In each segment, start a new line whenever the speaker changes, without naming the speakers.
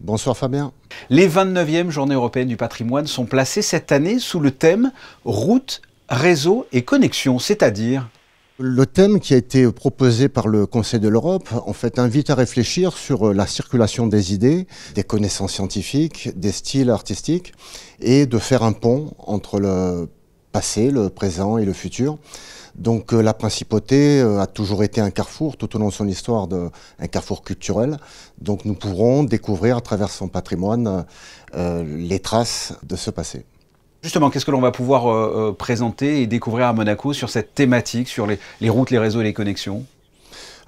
Bonsoir Fabien.
Les 29e Journées européennes du patrimoine sont placées cette année sous le thème « Route, réseau et connexion », c'est-à-dire...
Le thème qui a été proposé par le Conseil de l'Europe, en fait, invite à réfléchir sur la circulation des idées, des connaissances scientifiques, des styles artistiques, et de faire un pont entre le passé, le présent et le futur. Donc la principauté a toujours été un carrefour, tout au long de son histoire, un carrefour culturel. Donc nous pourrons découvrir à travers son patrimoine les traces de ce passé.
Justement, qu'est-ce que l'on va pouvoir présenter et découvrir à Monaco sur cette thématique, sur les routes, les réseaux et les connexions?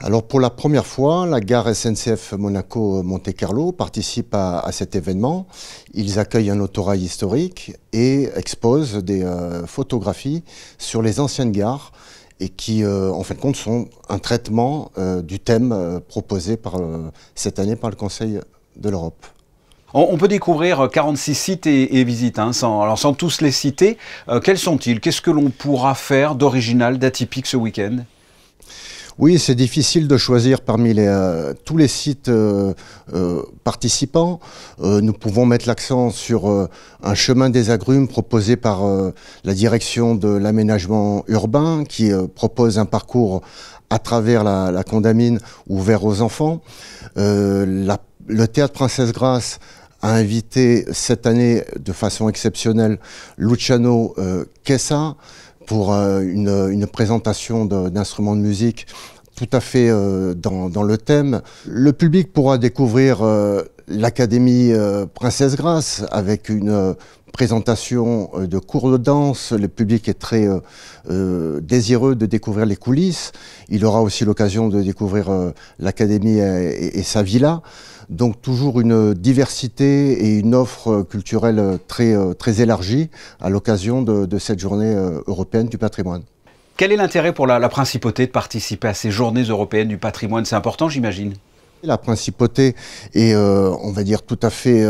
Alors pour la première fois, la gare SNCF Monaco-Monte-Carlo participe à cet événement. Ils accueillent un autorail historique et exposent des photographies sur les anciennes gares et qui, en fin de compte, sont un traitement du thème proposé cette année par le Conseil de l'Europe.
On peut découvrir 46 sites et visites, hein, sans tous les citer. Quels sont-ils? Qu'est-ce que l'on pourra faire d'original, d'atypique ce week-end?
Oui, c'est difficile de choisir parmi tous les sites participants. Nous pouvons mettre l'accent sur un chemin des agrumes proposé par la direction de l'aménagement urbain qui propose un parcours à travers la Condamine ouvert aux enfants. Le théâtre Princesse Grace a invité cette année de façon exceptionnelle Luciano Chessa pour une présentation d'instruments de musique tout à fait dans le thème. Le public pourra découvrir l'Académie Princesse Grace avec une présentation de cours de danse. Le public est très désireux de découvrir les coulisses. Il aura aussi l'occasion de découvrir l'Académie et sa villa. Donc toujours une diversité et une offre culturelle très élargie à l'occasion de cette journée européenne du patrimoine.
Quel est l'intérêt pour la principauté de participer à ces journées européennes du patrimoine? C'est important, j'imagine.
La principauté est, on va dire, tout à fait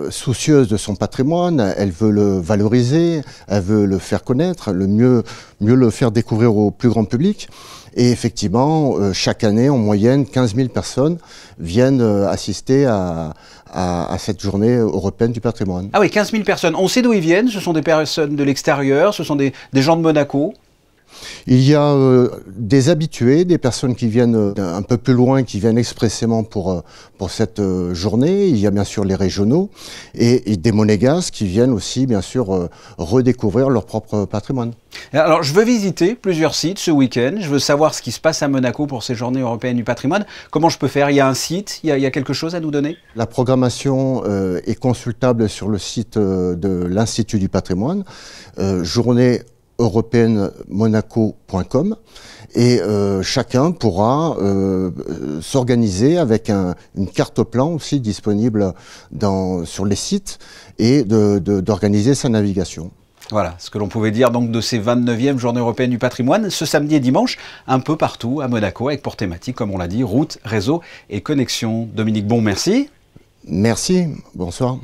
soucieuse de son patrimoine. Elle veut le valoriser, elle veut le faire connaître, mieux le faire découvrir au plus grand public. Et effectivement, chaque année, en moyenne, 15 000 personnes viennent assister à cette journée européenne du patrimoine.
Ah oui, 15 000 personnes. On sait d'où ils viennent? Ce sont des personnes de l'extérieur? Ce sont des gens de Monaco?
Il y a des habitués, des personnes qui viennent un peu plus loin, qui viennent expressément pour cette journée. Il y a bien sûr les régionaux et des monégasques qui viennent aussi bien sûr redécouvrir leur propre patrimoine.
Alors je veux visiter plusieurs sites ce week-end, je veux savoir ce qui se passe à Monaco pour ces journées européennes du patrimoine. Comment je peux faire? Il y a un site, il y a quelque chose à nous donner?
La programmation est consultable sur le site de l'Institut du patrimoine, journée européenne monaco.com et chacun pourra s'organiser avec une carte plan aussi disponible sur les sites et d'organiser sa navigation.
Voilà ce que l'on pouvait dire donc de ces 29e Journées européennes du patrimoine, ce samedi et dimanche, un peu partout à Monaco, avec pour thématique, comme on l'a dit, route, réseau et connexion. Dominique Bon, merci.
Merci, bonsoir.